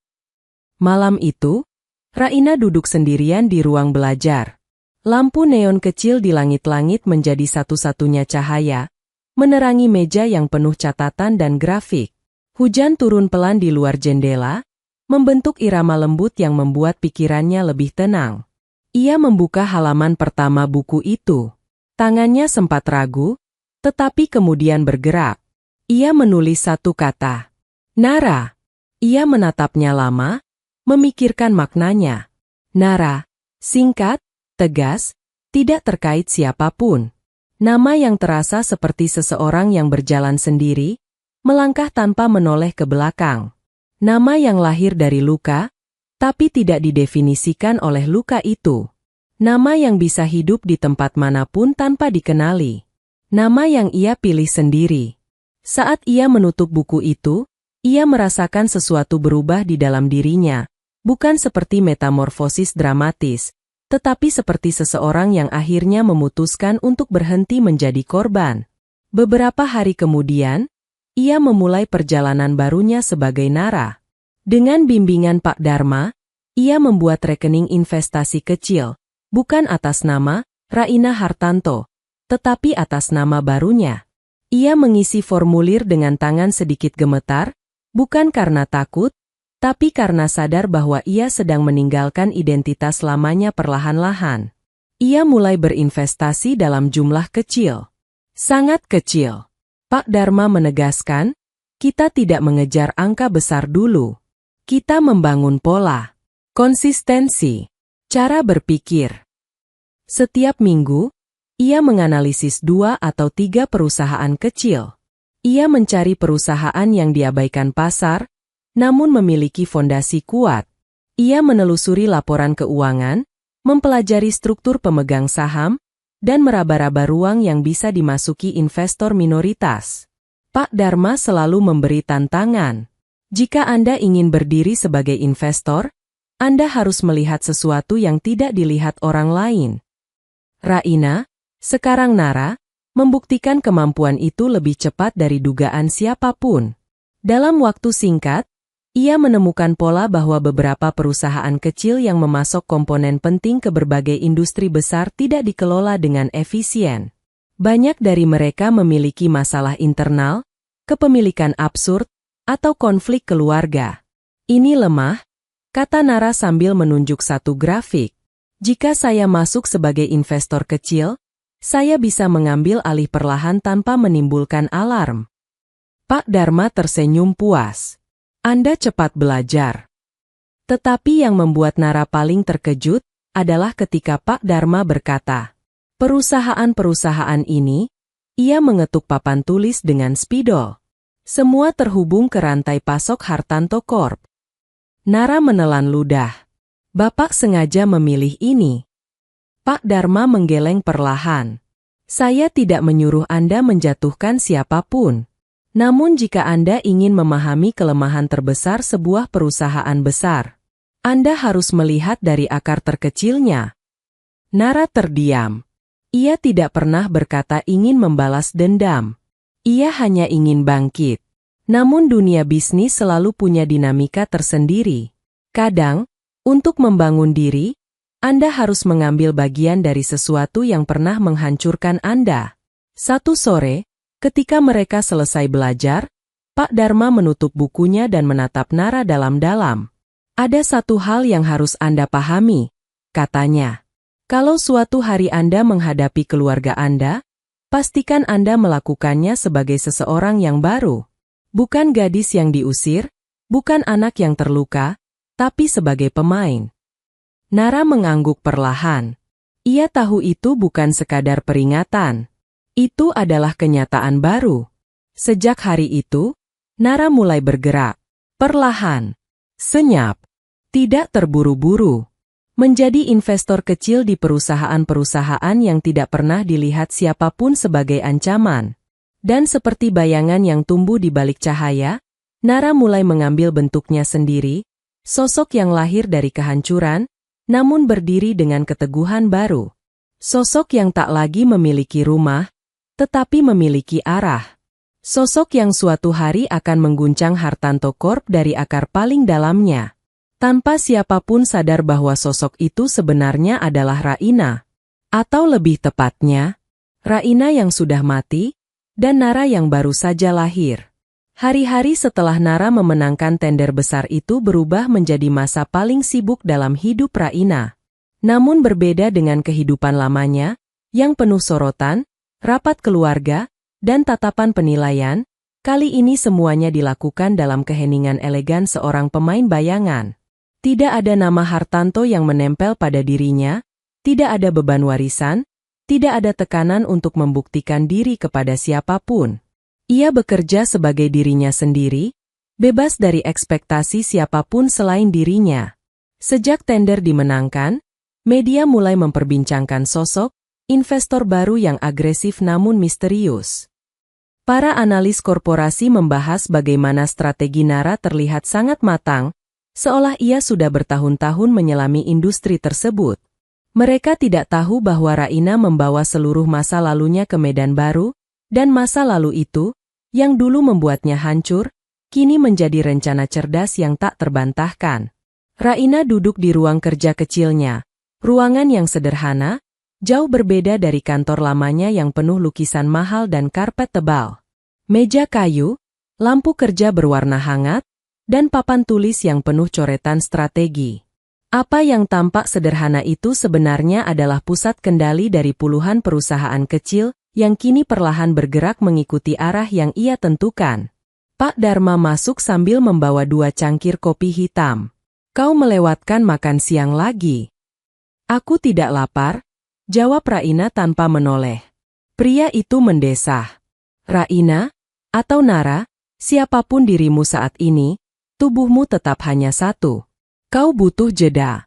Malam itu, Raina duduk sendirian di ruang belajar. Lampu neon kecil di langit-langit menjadi satu-satunya cahaya, menerangi meja yang penuh catatan dan grafik. Hujan turun pelan di luar jendela, membentuk irama lembut yang membuat pikirannya lebih tenang. Ia membuka halaman pertama buku itu. Tangannya sempat ragu, tetapi kemudian bergerak. Ia menulis satu kata. Nara. Ia menatapnya lama, memikirkan maknanya. Nara, singkat, tegas, tidak terkait siapapun. Nama yang terasa seperti seseorang yang berjalan sendiri, melangkah tanpa menoleh ke belakang. Nama yang lahir dari luka, tapi tidak didefinisikan oleh luka itu. Nama yang bisa hidup di tempat manapun tanpa dikenali. Nama yang ia pilih sendiri. Saat ia menutup buku itu, ia merasakan sesuatu berubah di dalam dirinya, bukan seperti metamorfosis dramatis, tetapi seperti seseorang yang akhirnya memutuskan untuk berhenti menjadi korban. Beberapa hari kemudian, ia memulai perjalanan barunya sebagai Nara. Dengan bimbingan Pak Dharma, ia membuat rekening investasi kecil, bukan atas nama Raina Hartanto, tetapi atas nama barunya. Ia mengisi formulir dengan tangan sedikit gemetar, bukan karena takut, tapi karena sadar bahwa ia sedang meninggalkan identitas lamanya perlahan-lahan. Ia mulai berinvestasi dalam jumlah kecil. Sangat kecil. Pak Dharma menegaskan, kita tidak mengejar angka besar dulu. Kita membangun pola, konsistensi, cara berpikir. Setiap minggu, ia menganalisis 2 atau 3 perusahaan kecil. Ia mencari perusahaan yang diabaikan pasar, namun memiliki fondasi kuat. Ia menelusuri laporan keuangan, mempelajari struktur pemegang saham, dan meraba-raba ruang yang bisa dimasuki investor minoritas. Pak Dharma selalu memberi tantangan. Jika Anda ingin berdiri sebagai investor, Anda harus melihat sesuatu yang tidak dilihat orang lain. Raina, sekarang Nara, membuktikan kemampuan itu lebih cepat dari dugaan siapapun. Dalam waktu singkat, ia menemukan pola bahwa beberapa perusahaan kecil yang memasok komponen penting ke berbagai industri besar tidak dikelola dengan efisien. Banyak dari mereka memiliki masalah internal, kepemilikan absurd, atau konflik keluarga. Ini lemah, kata Nara sambil menunjuk satu grafik. Jika saya masuk sebagai investor kecil, saya bisa mengambil alih perlahan tanpa menimbulkan alarm. Pak Dharma tersenyum puas. Anda cepat belajar. Tetapi yang membuat Nara paling terkejut adalah ketika Pak Dharma berkata, perusahaan-perusahaan ini, ia mengetuk papan tulis dengan spidol. Semua terhubung ke rantai pasok Hartanto Corp. Nara menelan ludah. Bapak sengaja memilih ini. Pak Dharma menggeleng perlahan. Saya tidak menyuruh Anda menjatuhkan siapapun. Namun jika Anda ingin memahami kelemahan terbesar sebuah perusahaan besar, Anda harus melihat dari akar terkecilnya. Nara terdiam. Ia tidak pernah berkata ingin membalas dendam. Ia hanya ingin bangkit. Namun dunia bisnis selalu punya dinamika tersendiri. Kadang, untuk membangun diri, Anda harus mengambil bagian dari sesuatu yang pernah menghancurkan Anda. Satu sore, ketika mereka selesai belajar, Pak Dharma menutup bukunya dan menatap Nara dalam-dalam. Ada satu hal yang harus Anda pahami, katanya. Kalau suatu hari Anda menghadapi keluarga Anda, pastikan Anda melakukannya sebagai seseorang yang baru. Bukan gadis yang diusir, bukan anak yang terluka, tapi sebagai pemain. Nara mengangguk perlahan. Ia tahu itu bukan sekadar peringatan. Itu adalah kenyataan baru. Sejak hari itu, Nara mulai bergerak. Perlahan. Senyap. Tidak terburu-buru. Menjadi investor kecil di perusahaan-perusahaan yang tidak pernah dilihat siapapun sebagai ancaman. Dan seperti bayangan yang tumbuh di balik cahaya, Nara mulai mengambil bentuknya sendiri, sosok yang lahir dari kehancuran, namun berdiri dengan keteguhan baru. Sosok yang tak lagi memiliki rumah, tetapi memiliki arah. Sosok yang suatu hari akan mengguncang Hartanto Corp dari akar paling dalamnya. Tanpa siapapun sadar bahwa sosok itu sebenarnya adalah Raina. Atau lebih tepatnya, Raina yang sudah mati, dan Nara yang baru saja lahir. Hari-hari setelah Nara memenangkan tender besar itu berubah menjadi masa paling sibuk dalam hidup Raina. Namun berbeda dengan kehidupan lamanya, yang penuh sorotan, rapat keluarga, dan tatapan penilaian, kali ini semuanya dilakukan dalam keheningan elegan seorang pemain bayangan. Tidak ada nama Hartanto yang menempel pada dirinya, tidak ada beban warisan, tidak ada tekanan untuk membuktikan diri kepada siapapun. Ia bekerja sebagai dirinya sendiri, bebas dari ekspektasi siapapun selain dirinya. Sejak tender dimenangkan, media mulai memperbincangkan sosok investor baru yang agresif namun misterius. Para analis korporasi membahas bagaimana strategi Nara terlihat sangat matang, seolah ia sudah bertahun-tahun menyelami industri tersebut. Mereka tidak tahu bahwa Raina membawa seluruh masa lalunya ke medan baru, dan masa lalu itu, yang dulu membuatnya hancur, kini menjadi rencana cerdas yang tak terbantahkan. Raina duduk di ruang kerja kecilnya, ruangan yang sederhana, jauh berbeda dari kantor lamanya yang penuh lukisan mahal dan karpet tebal. Meja kayu, lampu kerja berwarna hangat, dan papan tulis yang penuh coretan strategi. Apa yang tampak sederhana itu sebenarnya adalah pusat kendali dari puluhan perusahaan kecil yang kini perlahan bergerak mengikuti arah yang ia tentukan. Pak Dharma masuk sambil membawa 2 cangkir kopi hitam. Kau melewatkan makan siang lagi. Aku tidak lapar, jawab Raina tanpa menoleh. Pria itu mendesah. Raina, atau Nara, siapapun dirimu saat ini, tubuhmu tetap hanya satu. Kau butuh jeda.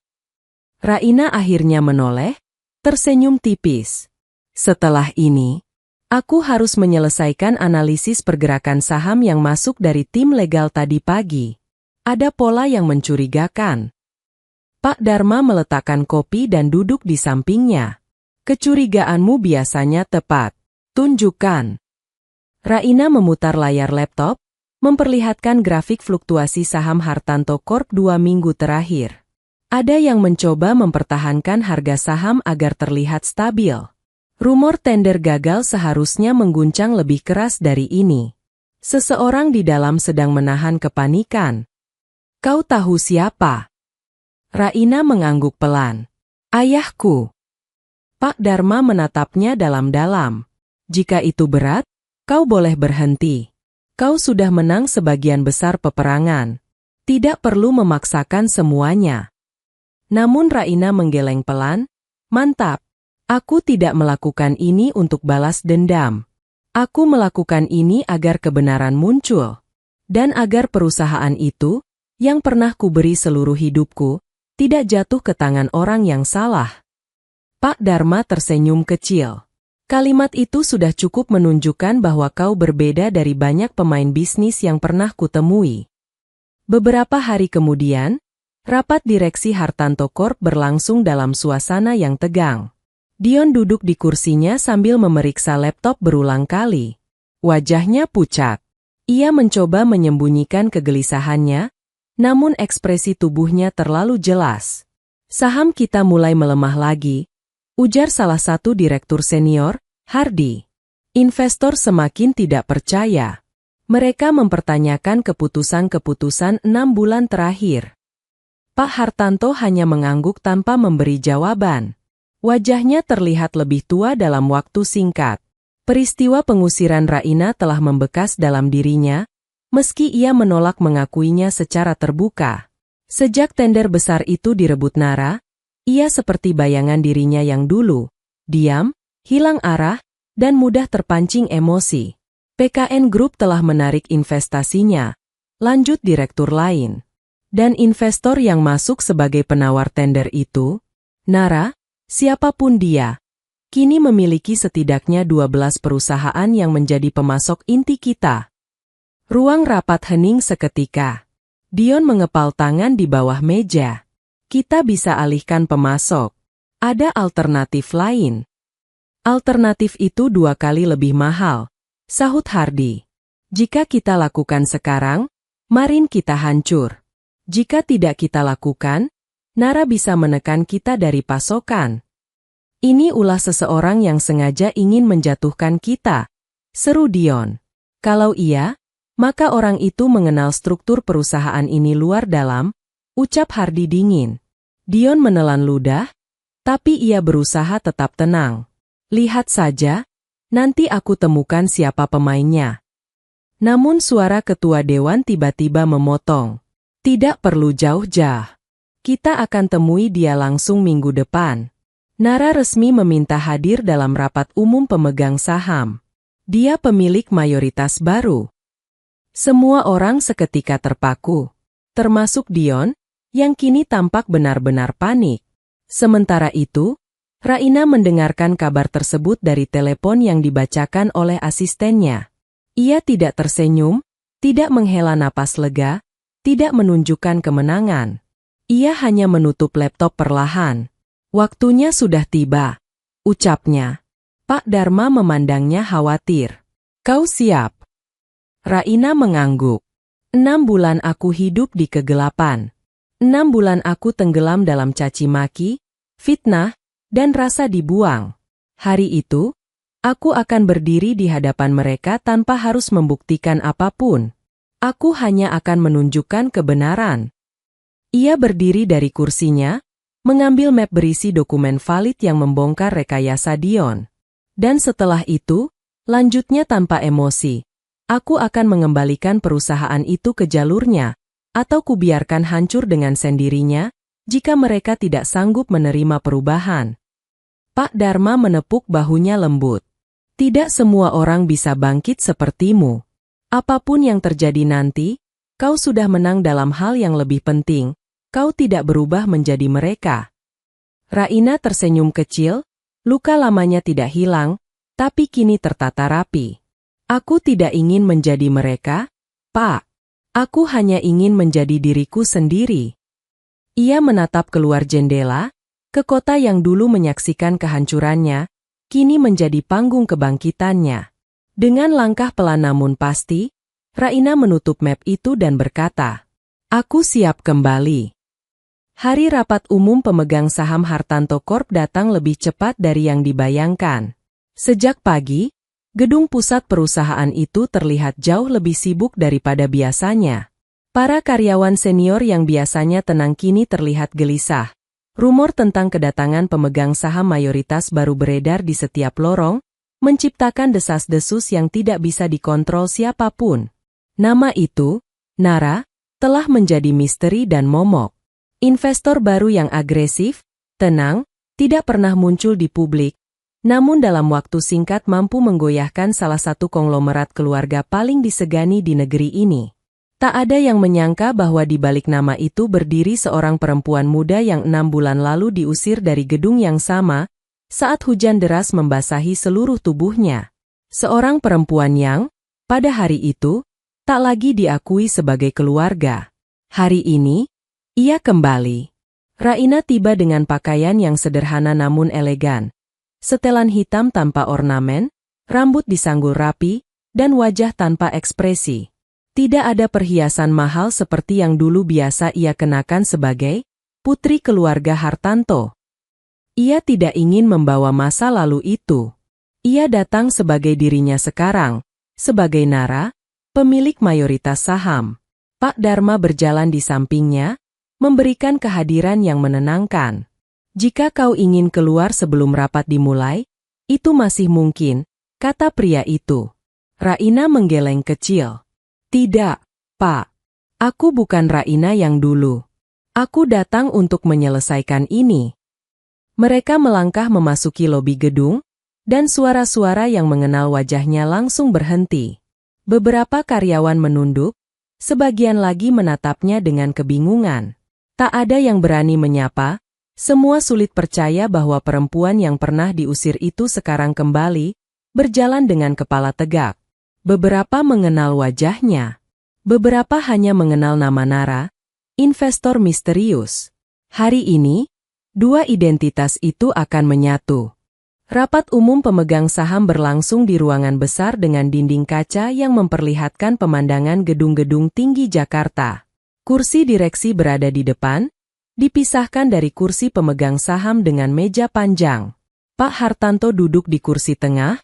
Raina akhirnya menoleh, tersenyum tipis. Setelah ini, aku harus menyelesaikan analisis pergerakan saham yang masuk dari tim legal tadi pagi. Ada pola yang mencurigakan. Pak Dharma meletakkan kopi dan duduk di sampingnya. Kecurigaanmu biasanya tepat. Tunjukkan. Raina memutar layar laptop, memperlihatkan grafik fluktuasi saham Hartanto Corp 2 minggu terakhir. Ada yang mencoba mempertahankan harga saham agar terlihat stabil. Rumor tender gagal seharusnya mengguncang lebih keras dari ini. Seseorang di dalam sedang menahan kepanikan. Kau tahu siapa? Raina mengangguk pelan. Ayahku. Pak Dharma menatapnya dalam-dalam. Jika itu berat, kau boleh berhenti. Kau sudah menang sebagian besar peperangan. Tidak perlu memaksakan semuanya. Namun Raina menggeleng pelan. Mantap. Aku tidak melakukan ini untuk balas dendam. Aku melakukan ini agar kebenaran muncul. Dan agar perusahaan itu, yang pernah kuberi seluruh hidupku, tidak jatuh ke tangan orang yang salah. Pak Dharma tersenyum kecil. Kalimat itu sudah cukup menunjukkan bahwa kau berbeda dari banyak pemain bisnis yang pernah kutemui. Beberapa hari kemudian, rapat direksi Hartanto Corp berlangsung dalam suasana yang tegang. Dion duduk di kursinya sambil memeriksa laptop berulang kali. Wajahnya pucat. Ia mencoba menyembunyikan kegelisahannya, namun ekspresi tubuhnya terlalu jelas. Saham kita mulai melemah lagi, ujar salah satu direktur senior, Hardy. Investor semakin tidak percaya. Mereka mempertanyakan keputusan-keputusan 6 bulan terakhir. Pak Hartanto hanya mengangguk tanpa memberi jawaban. Wajahnya terlihat lebih tua dalam waktu singkat. Peristiwa pengusiran Raina telah membekas dalam dirinya, meski ia menolak mengakuinya secara terbuka. Sejak tender besar itu direbut Nara, ia seperti bayangan dirinya yang dulu, diam, hilang arah, dan mudah terpancing emosi. PKN Group telah menarik investasinya, lanjut direktur lain. Dan investor yang masuk sebagai penawar tender itu, Nara, siapapun dia, kini memiliki setidaknya 12 perusahaan yang menjadi pemasok inti kita. Ruang rapat hening seketika. Dion mengepal tangan di bawah meja. Kita bisa alihkan pemasok. Ada alternatif lain. Alternatif itu 2 kali lebih mahal, sahut Hardy. Jika kita lakukan sekarang, Marin kita hancur. Jika tidak kita lakukan, Nara bisa menekan kita dari pasokan. Ini ulah seseorang yang sengaja ingin menjatuhkan kita, seru Dion. Kalau iya, maka orang itu mengenal struktur perusahaan ini luar dalam, ucap Hardy dingin. Dion menelan ludah, tapi ia berusaha tetap tenang. Lihat saja, nanti aku temukan siapa pemainnya. Namun suara ketua dewan tiba-tiba memotong. Tidak perlu jauh-jauh. Kita akan temui dia langsung minggu depan. Nara resmi meminta hadir dalam rapat umum pemegang saham. Dia pemilik mayoritas baru. Semua orang seketika terpaku, termasuk Dion, yang kini tampak benar-benar panik. Sementara itu, Raina mendengarkan kabar tersebut dari telepon yang dibacakan oleh asistennya. Ia tidak tersenyum, tidak menghela napas lega, tidak menunjukkan kemenangan. Ia hanya menutup laptop perlahan. Waktunya sudah tiba, ucapnya. Pak Dharma memandangnya khawatir. Kau siap? Raina mengangguk. 6 bulan aku hidup di kegelapan. 6 bulan aku tenggelam dalam caci maki, fitnah, dan rasa dibuang. Hari itu, aku akan berdiri di hadapan mereka tanpa harus membuktikan apapun. Aku hanya akan menunjukkan kebenaran. Ia berdiri dari kursinya, mengambil map berisi dokumen valid yang membongkar rekayasa Dion. Dan setelah itu, lanjutnya tanpa emosi. Aku akan mengembalikan perusahaan itu ke jalurnya, atau kubiarkan hancur dengan sendirinya, jika mereka tidak sanggup menerima perubahan. Pak Dharma menepuk bahunya lembut. Tidak semua orang bisa bangkit sepertimu. Apapun yang terjadi nanti, kau sudah menang dalam hal yang lebih penting. Kau tidak berubah menjadi mereka. Raina tersenyum kecil, luka lamanya tidak hilang, tapi kini tertata rapi. Aku tidak ingin menjadi mereka, Pak. Aku hanya ingin menjadi diriku sendiri. Ia menatap keluar jendela, ke kota yang dulu menyaksikan kehancurannya, kini menjadi panggung kebangkitannya. Dengan langkah pelan namun pasti, Raina menutup map itu dan berkata, "Aku siap kembali." Hari rapat umum pemegang saham Hartanto Corp datang lebih cepat dari yang dibayangkan. Sejak pagi, gedung pusat perusahaan itu terlihat jauh lebih sibuk daripada biasanya. Para karyawan senior yang biasanya tenang kini terlihat gelisah. Rumor tentang kedatangan pemegang saham mayoritas baru beredar di setiap lorong, menciptakan desas-desus yang tidak bisa dikontrol siapapun. Nama itu, Nara, telah menjadi misteri dan momok. Investor baru yang agresif, tenang, tidak pernah muncul di publik, namun dalam waktu singkat mampu menggoyahkan salah satu konglomerat keluarga paling disegani di negeri ini. Tak ada yang menyangka bahwa di balik nama itu berdiri seorang perempuan muda yang 6 bulan lalu diusir dari gedung yang sama, saat hujan deras membasahi seluruh tubuhnya. Seorang perempuan yang, pada hari itu, tak lagi diakui sebagai keluarga. Hari ini, ia kembali. Raina tiba dengan pakaian yang sederhana namun elegan. Setelan hitam tanpa ornamen, rambut disanggul rapi, dan wajah tanpa ekspresi. Tidak ada perhiasan mahal seperti yang dulu biasa ia kenakan sebagai putri keluarga Hartanto. Ia tidak ingin membawa masa lalu itu. Ia datang sebagai dirinya sekarang, sebagai Nara, pemilik mayoritas saham. Pak Dharma berjalan di sampingnya, memberikan kehadiran yang menenangkan. Jika kau ingin keluar sebelum rapat dimulai, itu masih mungkin, kata pria itu. Raina menggeleng kecil. Tidak, Pak. Aku bukan Raina yang dulu. Aku datang untuk menyelesaikan ini. Mereka melangkah memasuki lobi gedung, dan suara-suara yang mengenal wajahnya langsung berhenti. Beberapa karyawan menunduk, sebagian lagi menatapnya dengan kebingungan. Tak ada yang berani menyapa, semua sulit percaya bahwa perempuan yang pernah diusir itu sekarang kembali, berjalan dengan kepala tegak. Beberapa mengenal wajahnya. Beberapa hanya mengenal nama Nara, investor misterius. Hari ini, dua identitas itu akan menyatu. Rapat umum pemegang saham berlangsung di ruangan besar dengan dinding kaca yang memperlihatkan pemandangan gedung-gedung tinggi Jakarta. Kursi direksi berada di depan, dipisahkan dari kursi pemegang saham dengan meja panjang. Pak Hartanto duduk di kursi tengah,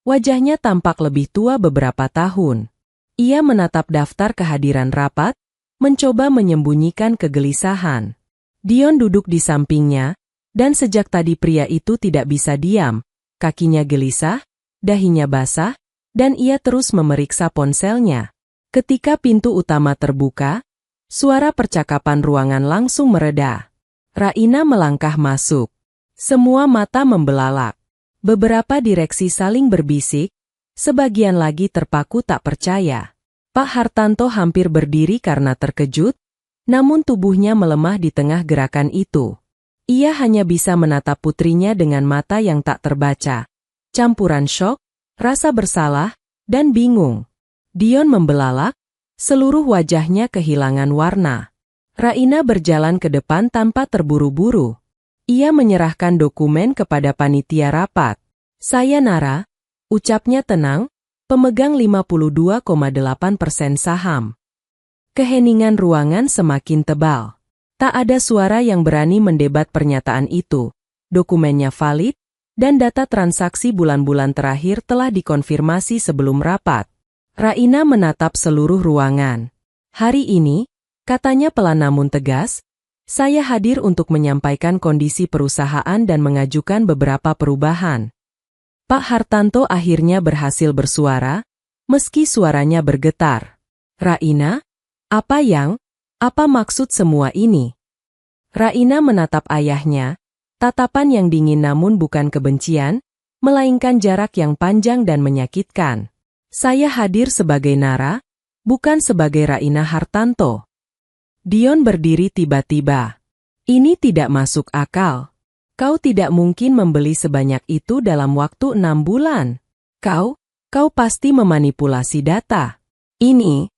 wajahnya tampak lebih tua beberapa tahun. Ia menatap daftar kehadiran rapat, mencoba menyembunyikan kegelisahan. Dion duduk di sampingnya, dan sejak tadi pria itu tidak bisa diam, kakinya gelisah, dahinya basah, dan ia terus memeriksa ponselnya. Ketika pintu utama terbuka, suara percakapan ruangan langsung mereda. Raina melangkah masuk. Semua mata membelalak. Beberapa direksi saling berbisik, sebagian lagi terpaku tak percaya. Pak Hartanto hampir berdiri karena terkejut, namun tubuhnya melemah di tengah gerakan itu. Ia hanya bisa menatap putrinya dengan mata yang tak terbaca. Campuran syok, rasa bersalah, dan bingung. Dion membelalak, seluruh wajahnya kehilangan warna. Raina berjalan ke depan tanpa terburu-buru. Ia menyerahkan dokumen kepada panitia rapat. Saya Nara, ucapnya tenang, pemegang 52,8% saham. Keheningan ruangan semakin tebal. Tak ada suara yang berani mendebat pernyataan itu. Dokumennya valid, dan data transaksi bulan-bulan terakhir telah dikonfirmasi sebelum rapat. Raina menatap seluruh ruangan. Hari ini, katanya pelan namun tegas, saya hadir untuk menyampaikan kondisi perusahaan dan mengajukan beberapa perubahan. Pak Hartanto akhirnya berhasil bersuara, meski suaranya bergetar. Raina, apa maksud semua ini? Raina menatap ayahnya, tatapan yang dingin namun bukan kebencian, melainkan jarak yang panjang dan menyakitkan. Saya hadir sebagai Nara, bukan sebagai Raina Hartanto. Dion berdiri tiba-tiba. Ini tidak masuk akal. Kau tidak mungkin membeli sebanyak itu dalam waktu 6 bulan. Kau pasti memanipulasi data. Ini.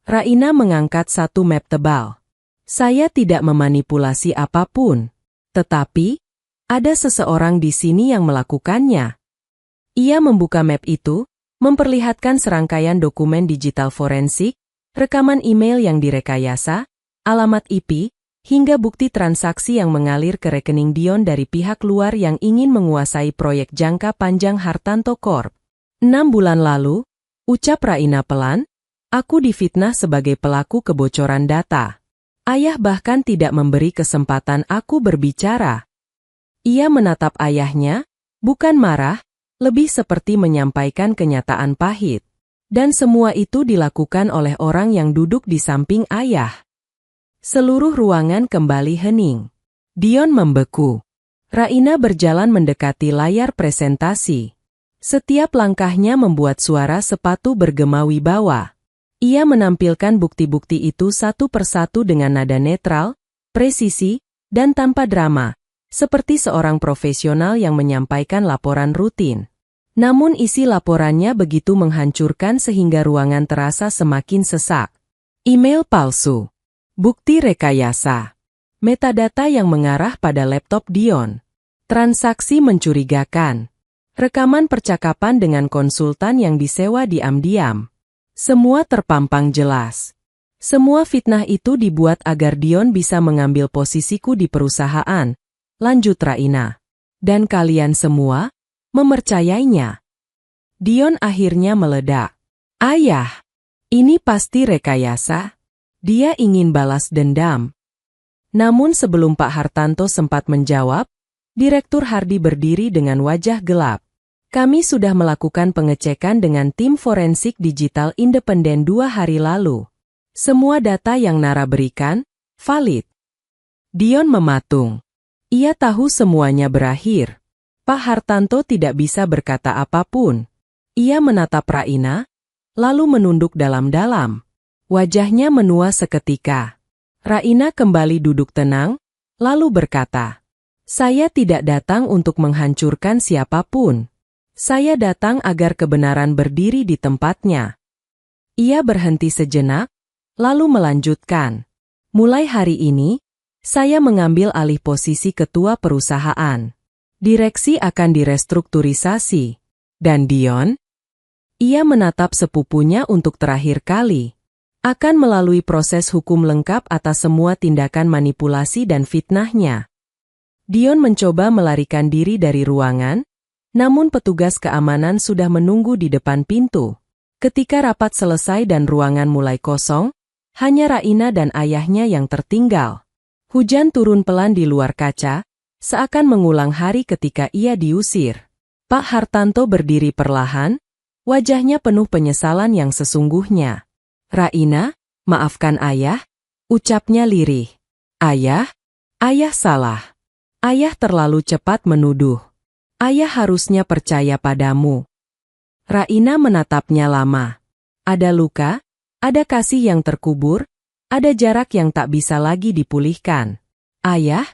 Raina mengangkat satu map tebal. Saya tidak memanipulasi apapun. Tetapi, ada seseorang di sini yang melakukannya. Ia membuka map itu, memperlihatkan serangkaian dokumen digital forensik, rekaman email yang direkayasa, alamat IP, hingga bukti transaksi yang mengalir ke rekening Dion dari pihak luar yang ingin menguasai proyek jangka panjang Hartanto Corp. 6 bulan lalu, ucap Raina pelan, aku difitnah sebagai pelaku kebocoran data. Ayah bahkan tidak memberi kesempatan aku berbicara. Ia menatap ayahnya, bukan marah, lebih seperti menyampaikan kenyataan pahit. Dan semua itu dilakukan oleh orang yang duduk di samping ayah. Seluruh ruangan kembali hening. Dion membeku. Raina berjalan mendekati layar presentasi. Setiap langkahnya membuat suara sepatu bergema wibawa. Ia menampilkan bukti-bukti itu satu persatu dengan nada netral, presisi, dan tanpa drama, seperti seorang profesional yang menyampaikan laporan rutin. Namun isi laporannya begitu menghancurkan sehingga ruangan terasa semakin sesak. Email palsu. Bukti rekayasa. Metadata yang mengarah pada laptop Dion. Transaksi mencurigakan. Rekaman percakapan dengan konsultan yang disewa diam-diam. Semua terpampang jelas. Semua fitnah itu dibuat agar Dion bisa mengambil posisiku di perusahaan, lanjut Raina. Dan kalian semua mempercayainya. Dion akhirnya meledak. Ayah, Ini pasti rekayasa. Dia ingin balas dendam. Namun sebelum Pak Hartanto sempat menjawab, Direktur Hardi berdiri dengan wajah gelap. Kami sudah melakukan pengecekan dengan tim forensik digital independen 2 hari lalu. Semua data yang Nara berikan, valid. Dion mematung. Ia tahu semuanya berakhir. Pak Hartanto tidak bisa berkata apapun. Ia menatap Raina, lalu menunduk dalam-dalam. Wajahnya menua seketika. Raina kembali duduk tenang, lalu berkata, "Saya tidak datang untuk menghancurkan siapapun. Saya datang agar kebenaran berdiri di tempatnya." Ia berhenti sejenak, lalu melanjutkan. "Mulai hari ini, saya mengambil alih posisi ketua perusahaan. Direksi akan direstrukturisasi. Dan Dion?" Ia menatap sepupunya untuk terakhir kali. "Akan melalui proses hukum lengkap atas semua tindakan manipulasi dan fitnahnya." Dion mencoba melarikan diri dari ruangan, namun petugas keamanan sudah menunggu di depan pintu. Ketika rapat selesai dan ruangan mulai kosong, hanya Raina dan ayahnya yang tertinggal. Hujan turun pelan di luar kaca, seakan mengulang hari ketika ia diusir. Pak Hartanto berdiri perlahan, wajahnya penuh penyesalan yang sesungguhnya. "Raina, maafkan ayah," ucapnya lirih. Ayah salah. Ayah terlalu cepat menuduh. Ayah harusnya percaya padamu." Raina menatapnya lama. Ada luka, ada kasih yang terkubur, ada jarak yang tak bisa lagi dipulihkan. "Ayah?"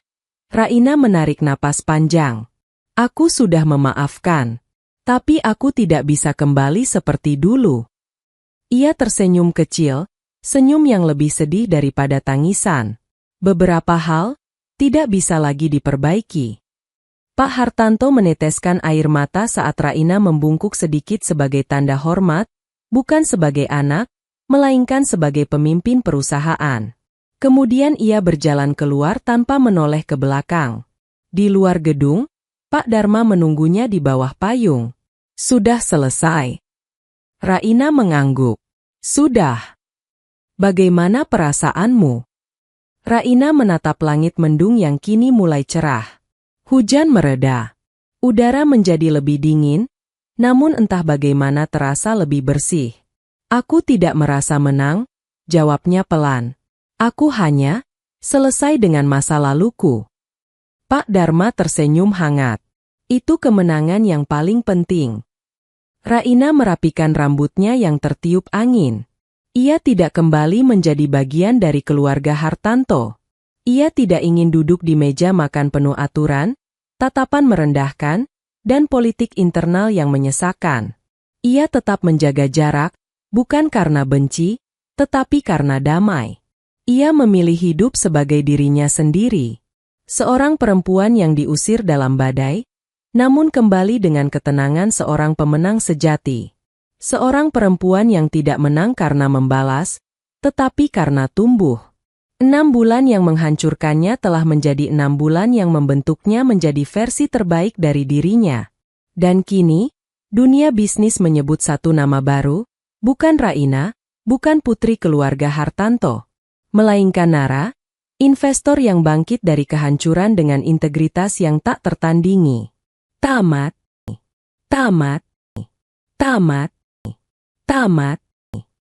Raina menarik napas panjang. "Aku sudah memaafkan. Tapi aku tidak bisa kembali seperti dulu." Ia tersenyum kecil, senyum yang lebih sedih daripada tangisan. Beberapa hal tidak bisa lagi diperbaiki. Pak Hartanto meneteskan air mata saat Raina membungkuk sedikit sebagai tanda hormat, bukan sebagai anak, melainkan sebagai pemimpin perusahaan. Kemudian ia berjalan keluar tanpa menoleh ke belakang. Di luar gedung, Pak Dharma menunggunya di bawah payung. "Sudah selesai." Raina mengangguk. "Sudah. Bagaimana perasaanmu?" Raina menatap langit mendung yang kini mulai cerah. Hujan mereda. Udara menjadi lebih dingin, namun entah bagaimana terasa lebih bersih. "Aku tidak merasa menang," jawabnya pelan. "Aku hanya selesai dengan masa laluku." Pak Dharma tersenyum hangat. "Itu kemenangan yang paling penting." Raina merapikan rambutnya yang tertiup angin. Ia tidak kembali menjadi bagian dari keluarga Hartanto. Ia tidak ingin duduk di meja makan penuh aturan, tatapan merendahkan, dan politik internal yang menyesakan. Ia tetap menjaga jarak, bukan karena benci, tetapi karena damai. Ia memilih hidup sebagai dirinya sendiri. Seorang perempuan yang diusir dalam badai, namun kembali dengan ketenangan seorang pemenang sejati. Seorang perempuan yang tidak menang karena membalas, tetapi karena tumbuh. 6 bulan yang menghancurkannya telah menjadi 6 bulan yang membentuknya menjadi versi terbaik dari dirinya. Dan kini, dunia bisnis menyebut satu nama baru, bukan Raina, bukan putri keluarga Hartanto, melainkan Nara, investor yang bangkit dari kehancuran dengan integritas yang tak tertandingi. Tamat. Tamat. Tamat. Tamat.